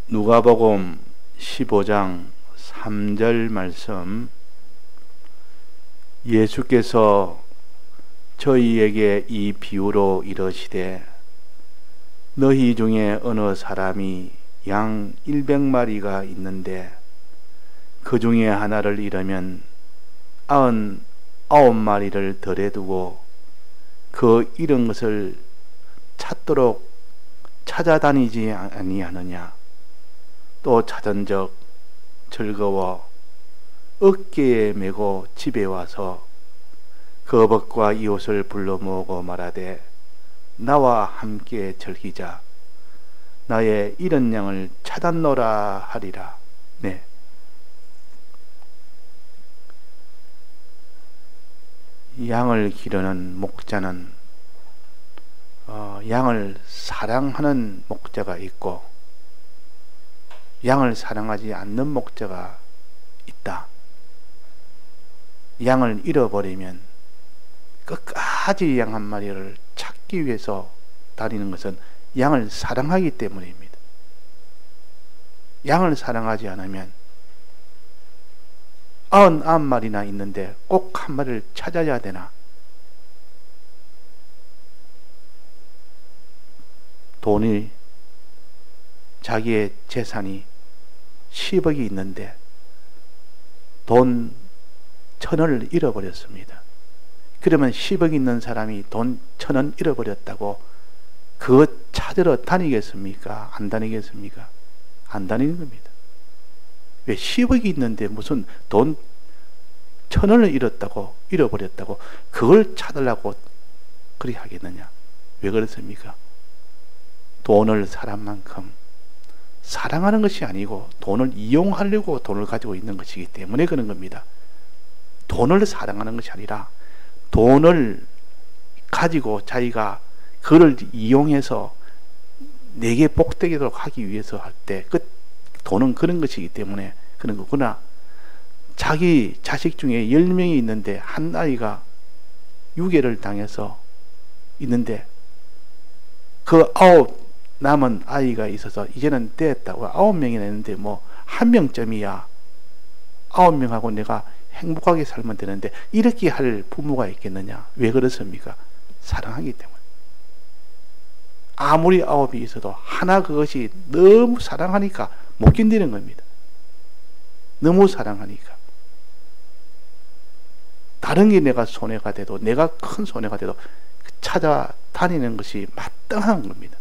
누가복음 15장 3절 말씀, 예수께서 저희에게 이 비유로 이르시되 너희 중에 어느 사람이 양 100마리가 있는데 그 중에 하나를 잃으면 99마리를 덜에 두고 그 잃은 것을 찾도록 찾아다니지 아니하느냐. 또 찾은적 즐거워 어깨에 메고 집에 와서 그 벗과 이웃을 불러 모으고 말하되 나와 함께 즐기자. 나의 잃은 양을 찾았노라 하리라. 네. 양을 기르는 목자는 양을 사랑하는 목자가 있고 양을 사랑하지 않는 목자가 있다. 양을 잃어버리면 끝까지 양 한 마리를 찾기 위해서 다니는 것은 양을 사랑하기 때문입니다. 양을 사랑하지 않으면 99마리나 있는데 꼭 한 마리를 찾아야 되나? 돈이, 자기의 재산이 10억이 있는데 돈 1000원을 잃어버렸습니다. 그러면 10억 있는 사람이 돈 1000원 잃어버렸다고 그거 찾으러 다니겠습니까? 안 다니겠습니까? 안 다니는 겁니다. 왜 10억이 있는데 무슨 돈 1000원을 잃어버렸다고 그걸 찾으려고 그리 하겠느냐? 왜 그렇습니까? 돈을 사람만큼 사랑하는 것이 아니고 돈을 이용하려고 돈을 가지고 있는 것이기 때문에 그런 겁니다. 돈을 사랑하는 것이 아니라 돈을 가지고 자기가 그를 이용해서 내게 복되도록 하기 위해서 할 때 그 돈은 그런 것이기 때문에 그런 거구나. 자기 자식 중에 10명이 있는데 한 아이가 유괴를 당해서 있는데 그 9 남은 아이가 있어서 이제는 됐다고 9명이나 있는데 뭐 1명쯤이야 9명하고 내가 행복하게 살면 되는데 이렇게 할 부모가 있겠느냐? 왜 그렇습니까? 사랑하기 때문에. 아무리 9이 있어도 하나 그것이 너무 사랑하니까 못 견디는 겁니다. 너무 사랑하니까. 다른 게 내가 손해가 돼도 내가 큰 손해가 돼도 찾아다니는 것이 마땅한 겁니다.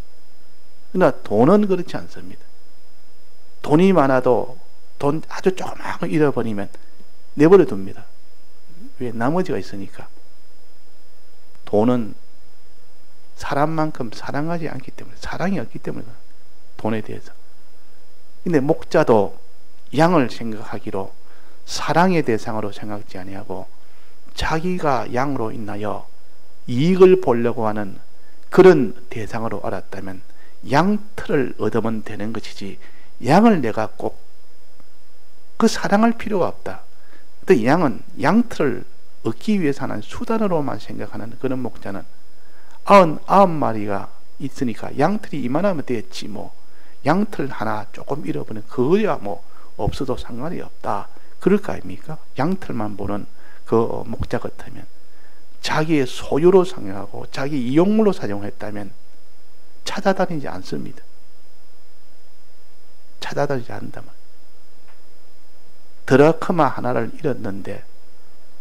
그러나 돈은 그렇지 않습니다. 돈이 많아도 돈 아주 조그마한 잃어버리면 내버려 둡니다. 왜? 나머지가 있으니까. 돈은 사람만큼 사랑하지 않기 때문에, 사랑이 없기 때문에 돈에 대해서. 근데 목자도 양을 생각하기로 사랑의 대상으로 생각지 아니하고 자기가 양으로 인하여 이익을 보려고 하는 그런 대상으로 알았다면 양털을 얻으면 되는 것이지 양을 내가 꼭 그 사랑할 필요가 없다. 또 양은 양털을 얻기 위해서 하는 수단으로만 생각하는 그런 목자는 99마리가 있으니까 양털이 이만하면 됐지 뭐 양털 하나 조금 잃어버리면 그거야 뭐 없어도 상관이 없다. 그럴 거 아닙니까? 양털만 보는 그 목자 같으면 자기의 소유로 생각하고 자기 이용물로 사용했다면 찾아다니지 않습니다. 찾아다니지 않는다면 드라크마 하나를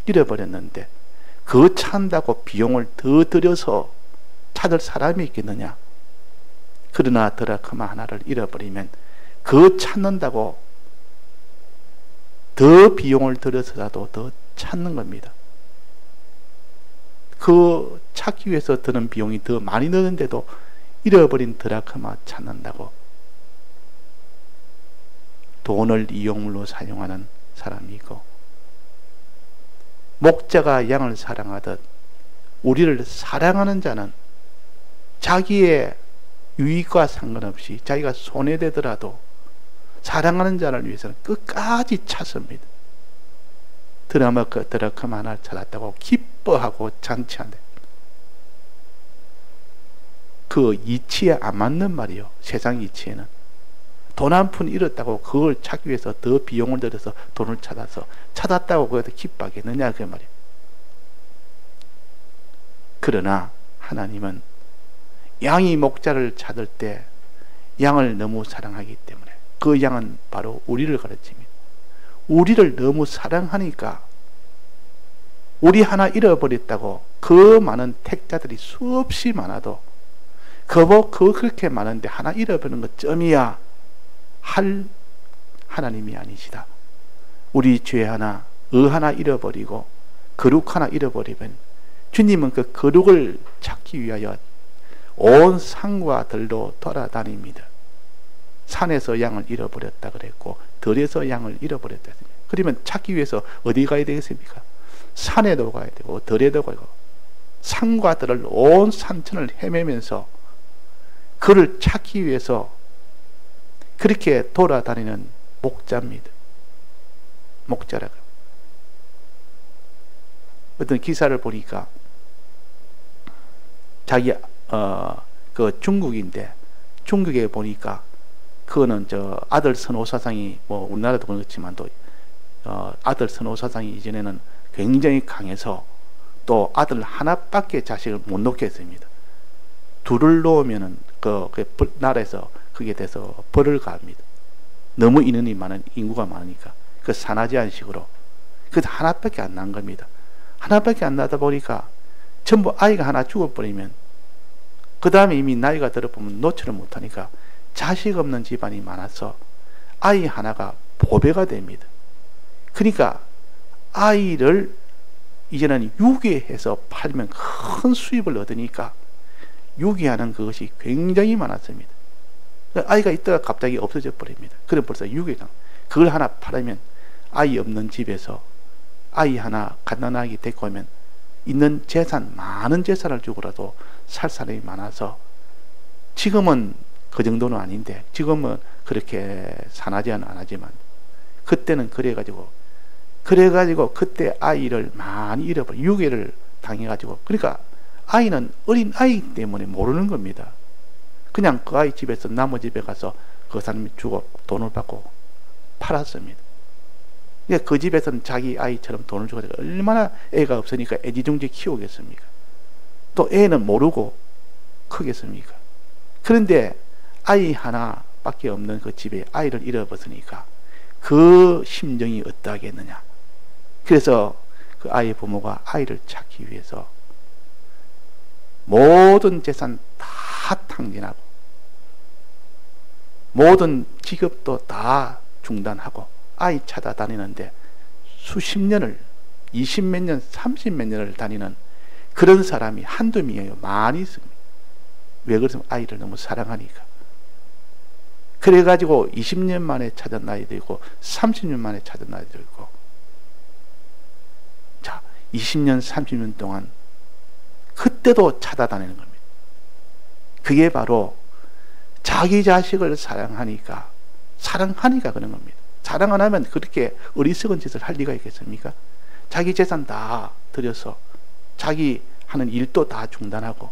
잃어버렸는데 그거 찾는다고 비용을 더 들여서 찾을 사람이 있겠느냐? 그러나 드라크마 하나를 잃어버리면 그거 찾는다고 더 비용을 들여서라도 더 찾는 겁니다. 그 찾기 위해서 드는 비용이 더 많이 드는데도 잃어버린 드라크마 찾는다고 돈을 이용물로 사용하는 사람이 있고, 목자가 양을 사랑하듯 우리를 사랑하는 자는 자기의 유익과 상관없이 자기가 손해되더라도 사랑하는 자를 위해서는 끝까지 찾습니다. 드라크마 하나를 찾았다고 기뻐하고 잔치한대. 그 이치에 안 맞는 말이요. 세상 이치에는 돈 한 푼 잃었다고 그걸 찾기 위해서 더 비용을 들여서 돈을 찾아서 찾았다고 그것도 기뻐하겠느냐 그 말이에요. 그러나 하나님은 양이 목자를 찾을 때 양을 너무 사랑하기 때문에 그 양은 바로 우리를 가르칩니다. 우리를 너무 사랑하니까 우리 하나 잃어버렸다고 그 많은 택자들이 수없이 많아도 그렇게 많은데 하나 잃어버리는 것 점이야 할 하나님이 아니시다. 우리 죄 하나, 하나 잃어버리고 거룩 하나 잃어버리면 주님은 그 거룩을 찾기 위하여 온 산과 들로 돌아다닙니다. 산에서 양을 잃어버렸다 그랬고 들에서 양을 잃어버렸다 했습니다. 그러면 찾기 위해서 어디 가야 되겠습니까? 산에도 가야 되고 들에도 가고 산과 들을 온 산천을 헤매면서 그를 찾기 위해서 그렇게 돌아다니는 목자입니다. 목자라고. 어떤 기사를 보니까 자기 그 중국인데 중국에 보니까 그거는 저 아들 선호사상이 뭐 우리나라도 그렇지만도 아들 선호사상이 이전에는 굉장히 강해서 또 아들 하나밖에 자식을 못 놓게 했습니다. 둘을 놓으면은 그 나라에서 그게 돼서 벌을 가합니다. 너무 인구가 많으니까 그 산하제한 식으로 그래서 하나밖에 안 난 겁니다. 하나밖에 안 나다 보니까 전부 아이가 하나 죽어버리면 그 다음에 이미 나이가 들어보면 놓지를 못하니까 자식 없는 집안이 많아서 아이 하나가 보배가 됩니다. 그러니까 아이를 이제는 유괴해서 팔면 큰 수입을 얻으니까 유괴하는 그것이 굉장히 많았습니다. 아이가 있다가 갑자기 없어져 버립니다. 그럼 벌써 유괴당. 그걸 하나 팔으면 아이 없는 집에서 아이 하나 갓난아기 데리고 오면 있는 재산, 많은 재산을 주고라도 살 사람이 많아서 지금은 그 정도는 아닌데 지금은 그렇게 산하제한 안 하지만 그때는 그래가지고 그때 아이를 많이 잃어버려 유괴를 당해가지고 그러니까 아이는 어린 아이 때문에 모르는 겁니다. 그냥 그 아이 집에서 남의 집에 가서 그 사람이 주고 돈을 받고 팔았습니다. 그러니까 그 집에서는 자기 아이처럼 돈을 주고 얼마나 애가 없으니까 애지중지 키우겠습니까? 또 애는 모르고 크겠습니까? 그런데 아이 하나밖에 없는 그 집에 아이를 잃어버리니까 그 심정이 어떠하겠느냐. 그래서 그 아이의 부모가 아이를 찾기 위해서 모든 재산 다 탕진하고 모든 직업도 다 중단하고 아이 찾아다니는데 수십 년을 20몇 년 30몇 년을 다니는 그런 사람이 한두 명이에요. 많이 있습니다. 왜 그러냐면 아이를 너무 사랑하니까. 그래가지고 20년 만에 찾은 아이도 있고 30년 만에 찾은 아이도 있고 자 20년 30년 동안 그때도 찾아다니는 겁니다. 그게 바로 자기 자식을 사랑하니까 그런 겁니다. 사랑 안 하면 그렇게 어리석은 짓을 할 리가 있겠습니까? 자기 재산 다 들여서 자기 하는 일도 다 중단하고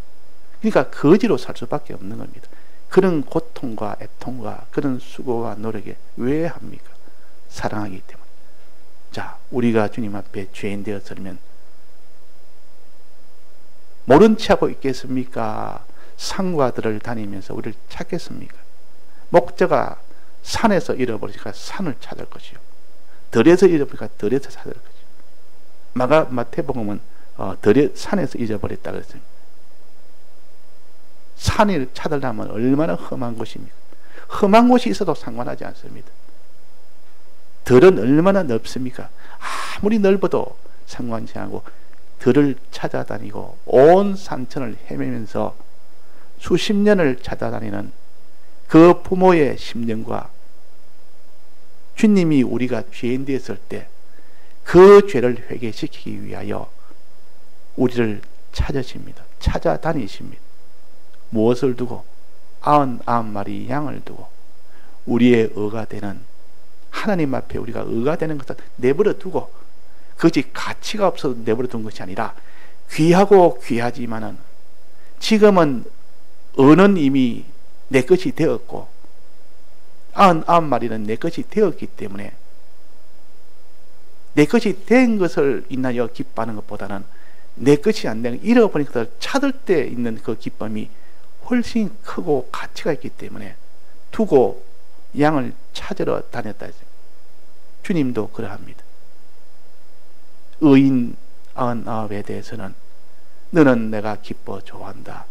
그러니까 거지로 살 수밖에 없는 겁니다. 그런 고통과 애통과 그런 수고와 노력에 왜 합니까? 사랑하기 때문에. 자, 우리가 주님 앞에 죄인 되었으면 모른 체 하고 있겠습니까? 산과 들을 다니면서 우리를 찾겠습니까? 목자가 산에서 잃어버리니까 산을 찾을 것이요. 들에서 잃어버리니까 들에서 찾을 것이요. 마태복음은 산에서 잊어버렸다 그랬습니다. 산을 찾으려면 얼마나 험한 곳입니까? 험한 곳이 있어도 상관하지 않습니다. 들은 얼마나 넓습니까? 아무리 넓어도 상관치 않고 들을 찾아다니고 온 산천을 헤매면서 수십 년을 찾아다니는 그 부모의 심정과 주님이 우리가 죄인 되었을 때 그 죄를 회개시키기 위하여 우리를 찾으십니다. 찾아다니십니다. 무엇을 두고? 99마리 양을 두고 우리의 의가 되는 하나님 앞에 우리가 의가 되는 것을 내버려 두고 그것이 가치가 없어서 내버려 둔 것이 아니라 귀하고 귀하지만은 지금은 의는 이미 내 것이 되었고 99마리는 내 것이 되었기 때문에 내 것이 된 것을 인하여 기뻐하는 것보다는 내 것이 안 된 잃어버린 것을 찾을 때 있는 그 기쁨이 훨씬 크고 가치가 있기 때문에 두고 양을 찾으러 다녔다. 주님도 그러합니다. 의인 99에 대해서는 너는 내가 기뻐 좋아한다.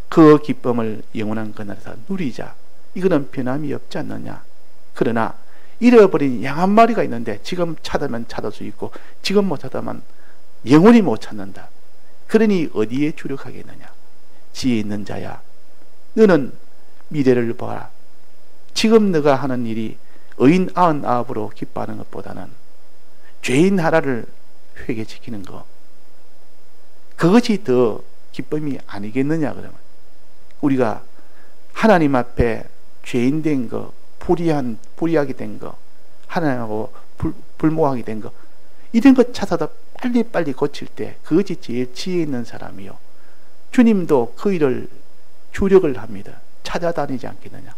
그 기쁨을 영원한 그날에서 누리자. 이거는 변함이 없지 않느냐. 그러나 잃어버린 양 한 마리가 있는데 지금 찾으면 찾을 수 있고 지금 못 찾으면 영원히 못 찾는다. 그러니 어디에 주력하겠느냐. 지혜 있는 자야, 너는 미래를 보아라. 지금 너가 하는 일이 의인 99으로 기뻐하는 것보다는 죄인 하나를 회개시키는 것, 그것이 더 기쁨이 아니겠느냐. 그러면 우리가 하나님 앞에 죄인 된 거, 불의하게 된 거, 하나님하고 불모하게 된 거, 이런 것 찾아서 빨리빨리 고칠 때 그것이 제일 지혜 있는 사람이요. 주님도 그 일을 주력을 합니다. 찾아다니지 않겠느냐.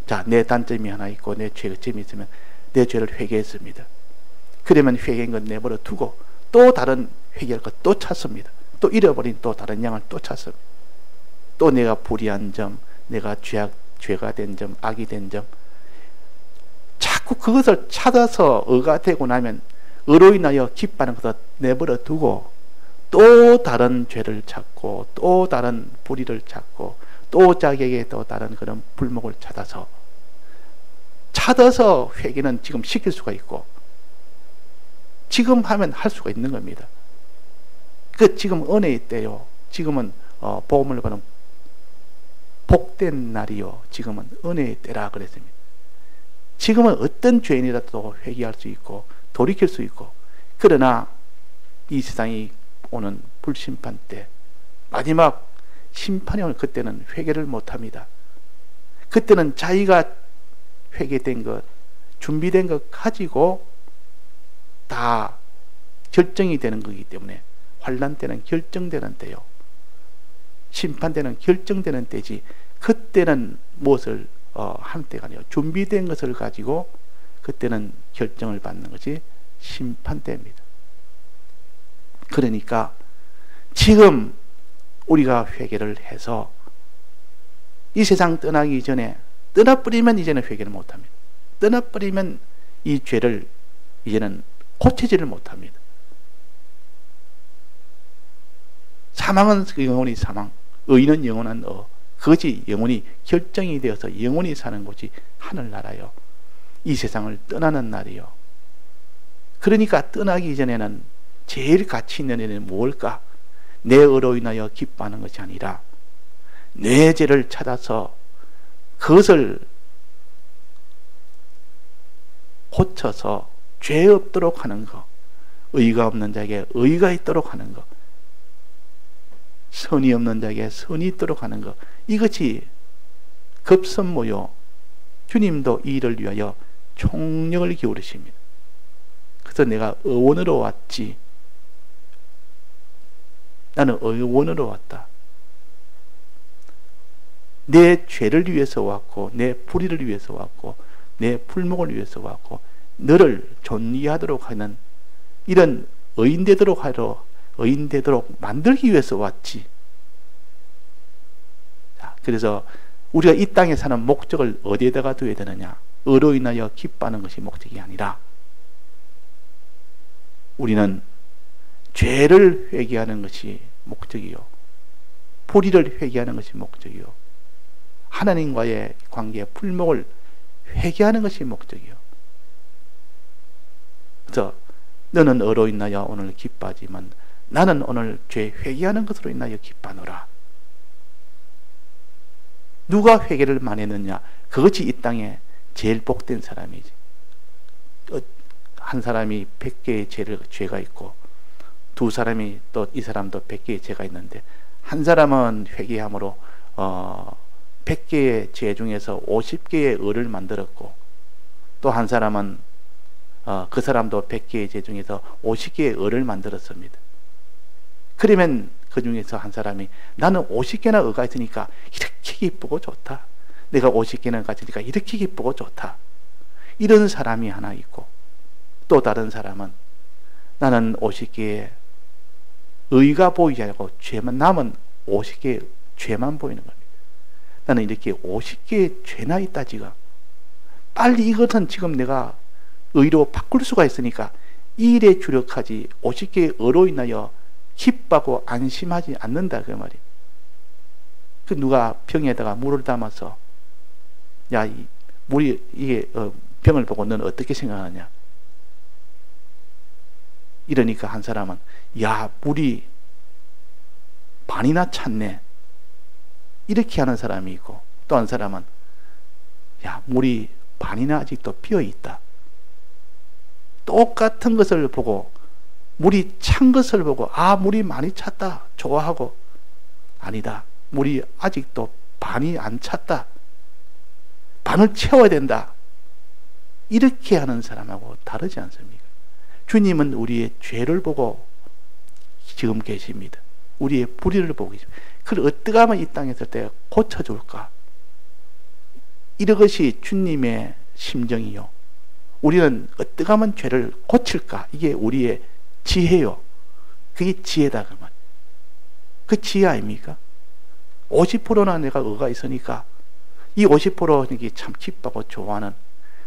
자, 내 단점이 하나 있고 내 죄점이 있으면 내 죄를 회개했습니다. 그러면 회개한 건 내버려 두고 또 다른 회개할 것 또 찾습니다. 또 잃어버린 또 다른 양을 또 찾습니다. 또 내가 불의한 점, 내가 죄가 된 점, 악이 된 점, 자꾸 그것을 찾아서 의가 되고 나면 의로 인하여 기뻐하는 것을 내버려 두고 또 다른 죄를 찾고 또 다른 불의를 찾고 또 자기에게 또 다른 그런 불목을 찾아서 회개는 지금 시킬 수가 있고 지금 하면 할 수가 있는 겁니다. 그 지금 은혜의 때요. 지금은 복음을 받는 복된 날이요. 지금은 은혜의 때라 그랬습니다. 지금은 어떤 죄인이라도 회개할 수 있고 돌이킬 수 있고, 그러나 이 세상이 오는 불심판 때 마지막 심판이 오는 그때는 회개를 못합니다. 그때는 자기가 회개된 것, 준비된 것 가지고 다 결정이 되는 거기 때문에 환난 때는 결정되는 때요. 심판 때는 결정되는 때지, 그때는 무엇을 한 때가 아니요. 준비된 것을 가지고 그때는 결정을 받는 것이 심판 때입니다. 그러니까 지금 우리가 회개를 해서 이 세상 떠나기 전에, 떠나버리면 이제는 회개를 못합니다. 떠나버리면 이 죄를 이제는 고치지를 못합니다. 사망은 영원히 사망, 의는 영원한 그것이 영원히 결정이 되어서 영원히 사는 곳이 하늘나라요. 이 세상을 떠나는 날이요. 그러니까 떠나기 전에는 제일 가치 있는 일은 무엇일까? 내 의로 인하여 기뻐하는 것이 아니라 내 죄를 찾아서 그것을 고쳐서 죄 없도록 하는 것, 의가 없는 자에게 의가 있도록 하는 것, 선이 없는 자에게 선이 있도록 하는 것, 이것이 급선무요. 주님도 이 일을 위하여 총력을 기울이십니다. 그래서 내가 의원으로 왔지, 나는 의원으로 왔다. 내 죄를 위해서 왔고, 내 불의를 위해서 왔고, 내 불목을 위해서 왔고, 너를 존귀하도록 하는 이런 의인되도록 만들기 위해서 왔지. 자, 그래서 우리가 이 땅에 사는 목적을 어디에다가 두어야 되느냐? 의로 인하여 기뻐하는 것이 목적이 아니라 우리는 죄를 회개하는 것이 목적이요, 불의를 회개하는 것이 목적이요, 하나님과의 관계의 불목을 회개하는 것이 목적이요. 그래서 너는 의로 인하여 오늘 기뻐하지만 나는 오늘 죄 회개하는 것으로 인하여 기뻐하노라. 누가 회개를 많이 했느냐? 그것이 이 땅에 제일 복된 사람이지. 한 사람이 100개의 죄가 있고 두 사람이 또 이 사람도 100개의 죄가 있는데, 한 사람은 회개함으로 100개의 죄 중에서 50개의 의를 만들었고, 또 한 사람은 그 사람도 100개의 죄 중에서 50개의 의를 만들었습니다. 그러면 그 중에서 한 사람이 나는 50개나 의가 있으니까 이렇게 기쁘고 좋다, 내가 50개는 가지니까 이렇게 기쁘고 좋다. 이런 사람이 하나 있고, 또 다른 사람은 나는 50개의 의가 보이지 않고 죄만, 남은 50개의 죄만 보이는 겁니다. 나는 이렇게 50개의 죄나 있다 지금. 빨리 이것은 지금 내가 의로 바꿀 수가 있으니까 이 일에 주력하지 50개의 의로 인하여 기뻐하고 안심하지 않는다 그 말이에요. 그 누가 병에다가 물을 담아서 야, 이 물이 이게 병을 보고 너는 어떻게 생각하냐? 이러니까 한 사람은 야, 물이 반이나 찼네. 이렇게 하는 사람이 있고, 또 한 사람은 야, 물이 반이나 아직도 비어 있다. 똑같은 것을 보고, 물이 찬 것을 보고 아, 물이 많이 찼다 좋아하고, 아니다, 물이 아직도 반이 안 찼다, 반을 채워야 된다, 이렇게 하는 사람하고 다르지 않습니까? 주님은 우리의 죄를 보고 지금 계십니다. 우리의 불의를 보고 계십니다. 그걸 어떻게 하면 이 땅에 있을 때 고쳐줄까? 이것이 주님의 심정이요. 우리는 어떻게 하면 죄를 고칠까? 이게 우리의 지혜요. 그게 지혜다 그 말. 그 지혜 아닙니까? 50%나 내가 의가 있으니까 이 50% 참 기뻐하고 좋아하는,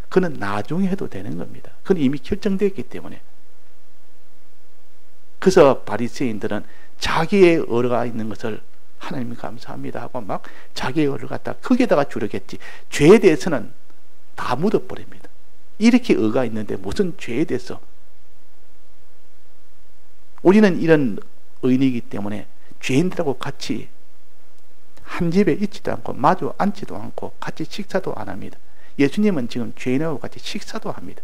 그는 나중에 해도 되는 겁니다. 그는 이미 결정되었기 때문에. 그래서 바리새인들은 자기의 의가 있는 것을 하나님 감사합니다 하고 막 자기의 의를 갖다 거기에다가 주력했지, 죄에 대해서는 다 묻어버립니다. 이렇게 의가 있는데 무슨 죄에 대해서. 우리는 이런 의인이기 때문에 죄인들하고 같이 한 집에 있지도 않고 마주 앉지도 않고 같이 식사도 안 합니다. 예수님은 지금 죄인하고 같이 식사도 합니다.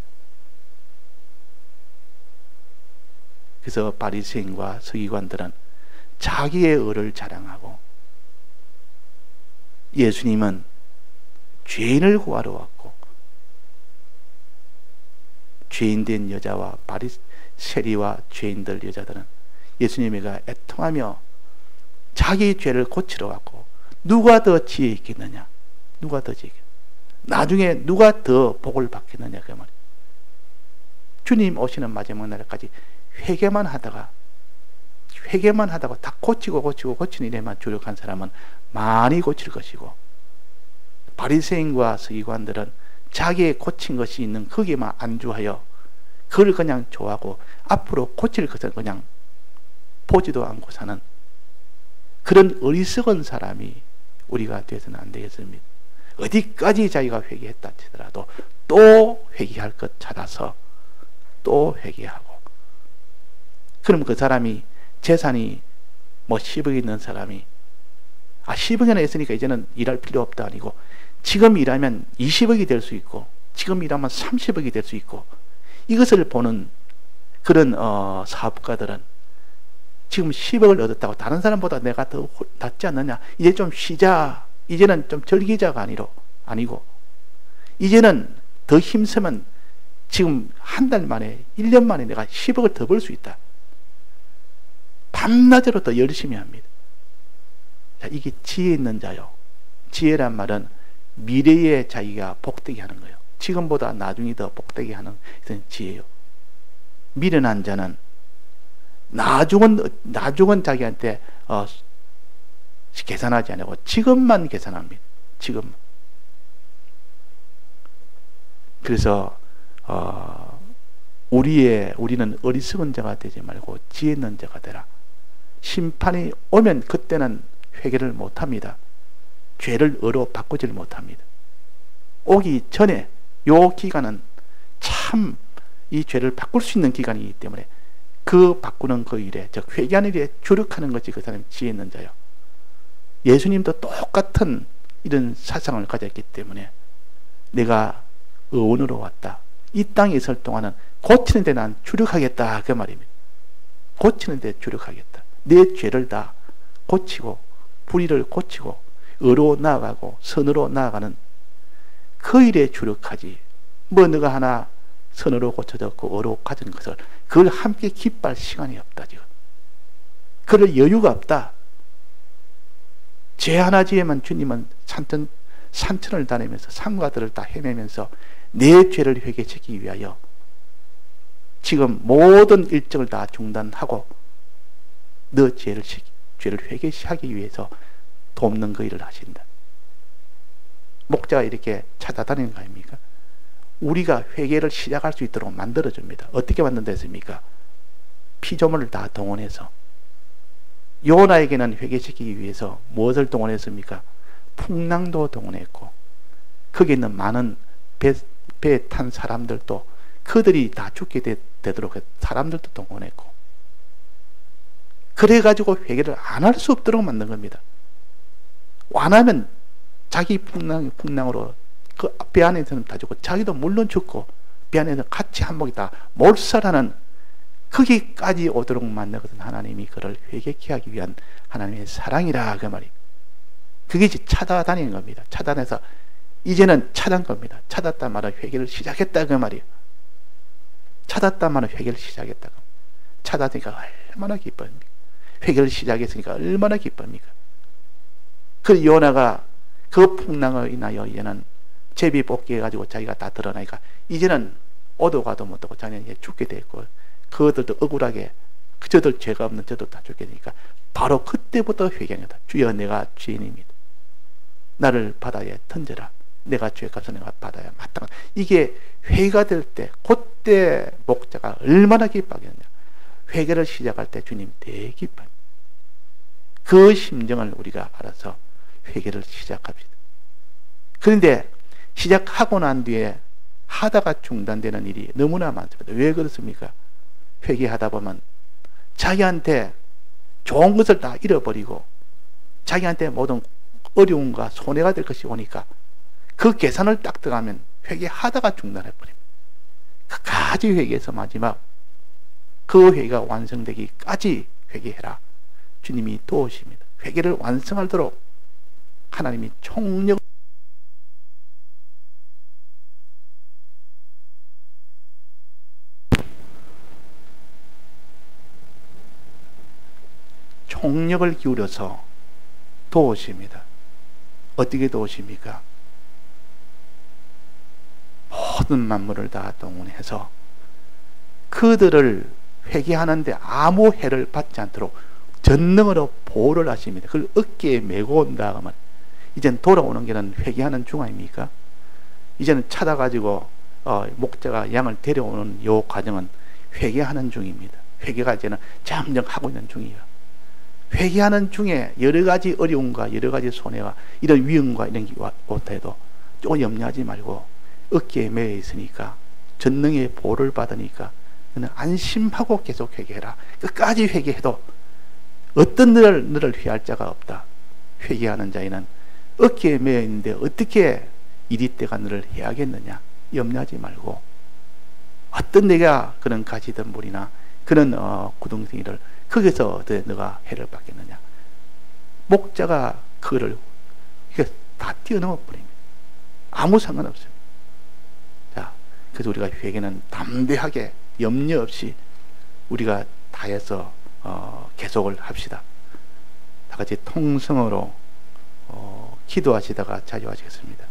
그래서 바리새인과 서기관들은 자기의 의를 자랑하고, 예수님은 죄인을 구하러 왔고, 죄인된 여자와 세리와 죄인들 여자들은 예수님에게 애통하며 자기 죄를 고치러 왔고, 누가 더 지혜 있겠느냐? 누가 더 지혜 있겠느냐? 나중에 누가 더 복을 받겠느냐 그 말이에요. 주님 오시는 마지막 날까지 회개만 하다가 다 고치는 일에만 주력한 사람은 많이 고칠 것이고, 바리새인과 서기관들은 자기의 고친 것이 있는 거기에만 안주하여 그걸 그냥 좋아하고 앞으로 고칠 것을 그냥 보지도 않고 사는 그런 어리석은 사람이 우리가 되어서는 안 되겠습니다. 어디까지 자기가 회개했다 치더라도 또 회개할 것 찾아서 또 회개하고, 그럼 그 사람이 재산이 뭐 10억이 있는 사람이 10억이나 있으니까 이제는 일할 필요 없다 아니고, 지금 일하면 20억이 될 수 있고 지금 일하면 30억이 될 수 있고, 이것을 보는 그런 사업가들은 지금 10억을 얻었다고 다른 사람보다 내가 더 낫지 않느냐, 이제 좀 쉬자, 이제는 좀 즐기자가 아니고 이제는 더 힘쓰면 지금 한 달 만에 1년 만에 내가 10억을 더 벌 수 있다, 밤낮으로 더 열심히 합니다. 자, 이게 지혜 있는 자요. 지혜란 말은 미래에 자기가 복되게 하는 거예요. 지금보다 나중에 더 복되게 하는 지혜요. 미련한 자는 나중은 자기한테 계산하지 않고 지금만 계산합니다. 지금. 그래서 우리는 어리석은 자가 되지 말고 지혜 있는 자가 되라. 심판이 오면 그때는 회개를 못합니다. 죄를 의로 바꾸질 못합니다. 오기 전에 요 기간은 참 이 죄를 바꿀 수 있는 기간이기 때문에 그 바꾸는 그 일에, 즉 회개하는 일에 주력하는 것이 그 사람이 지혜 있는 자요. 예수님도 똑같은 이런 사상을 가졌기 때문에 내가 의원으로 왔다, 이 땅에 있을 동안은 고치는 데 난 주력하겠다 그 말입니다. 고치는 데 주력하겠다. 내 죄를 다 고치고 불의를 고치고 의로 나아가고 선으로 나아가는 그 일에 주력하지, 뭐 너가 하나 선으로 고쳐졌고 의로 가진 것을 그걸 함께 기뻐할 시간이 없다 지금. 그럴 여유가 없다. 죄 하나 지으면 주님은 산천을 다니면서 산과들을 다 헤매면서 내 죄를 회개시키기 위하여 지금 모든 일정을 다 중단하고 너 죄를 회개하기 위해서 돕는 그 일을 하신다. 목자가 이렇게 찾아다니는 거 아닙니까? 우리가 회개를 시작할 수 있도록 만들어줍니다. 어떻게 만든댔습니까? 피조물을 다 동원해서 요나에게는 회개시키기 위해서 무엇을 동원했습니까? 풍랑도 동원했고 거기에 있는 많은 배에 탄 사람들도 그들이 다 죽게 되도록 사람들도 동원했고 그래가지고 회개를 안 할 수 없도록 만든 겁니다. 안 하면 자기 풍랑으로 그 배 안에서는 다 죽고 자기도 물론 죽고 배 안에서 같이 한몫이 다 몰살하는 거기까지 오도록 만든 것은 하나님이 그를 회개케 하기 위한 하나님의 사랑이라 그 말이. 그게 찾아다니는 겁니다. 찾아내서 이제는 찾은 겁니다. 찾았단 말은 회개를 시작했다 그 말이에요. 찾았단 말은 회개를 시작했다. 찾았으니까 얼마나 기쁩니까? 회개를 시작했으니까 얼마나 기쁩니까? 그 요나가 그 풍랑을 인하여 이제는 제비 뽑기 해가지고 자기가 다 드러나니까 이제는 오도 가도 못하고 자기는 이제 죽게 됐고 그들도 억울하게 저들 죄가 없는 저도 다 죽게 되니까 바로 그때부터 회개합니다. 주여 내가 죄인입니다. 나를 바다에 던져라. 내가 죄값을 내가 받아야 마땅하다. 이게 회개가 될 때 그때 목자가 얼마나 기뻐하겠느냐. 회개를 시작할 때 주님 되게 기뻐합니다. 그 심정을 우리가 알아서 회개를 시작합시다. 그런데 시작하고 난 뒤에 하다가 중단되는 일이 너무나 많습니다. 왜 그렇습니까? 회개하다 보면 자기한테 좋은 것을 다 잃어버리고 자기한테 모든 어려움과 손해가 될 것이 오니까 그 계산을 딱 들어가면 회개하다가 중단해버립니다. 끝까지 회개해서 마지막 그 회개가 완성되기까지 회개해라. 주님이 도우십니다. 회개를 완성하도록 하나님이 총력을 기울여서 도우십니다. 어떻게 도우십니까? 모든 만물을 다 동원해서 그들을 회개하는데 아무 해를 받지 않도록 전능으로 보호를 하십니다. 그걸 어깨에 메고 온다 하면 이젠 돌아오는 길은 회개하는 중 아닙니까? 이제는 찾아가지고 목자가 양을 데려오는 요 과정은 회개하는 중입니다. 회개가 이제는 점점 하고 있는 중이에요. 회개하는 중에 여러 가지 어려움과 여러 가지 손해와 이런 위험과 이런 게 왔다해도 조금 염려하지 말고 어깨에 매여 있으니까 전능의 보호를 받으니까 너는 안심하고 계속 회개해라. 끝까지 회개해도 어떤 너를 회할 자가 없다. 회개하는 자에는 어깨에 매여 있는데 어떻게 이리 때가 너를 해야겠느냐. 염려하지 말고 어떤 내가 그런 가시던 물이나 그런 구덩이를 거기서 너가 해를 받겠느냐. 목자가 그거를 다 뛰어넘어 버립니다. 아무 상관없습니다. 자, 그래서 우리가 회개는 담대하게 염려 없이 우리가 다해서 계속을 합시다. 다 같이 통성으로 기도하시다가 자유하시겠습니다.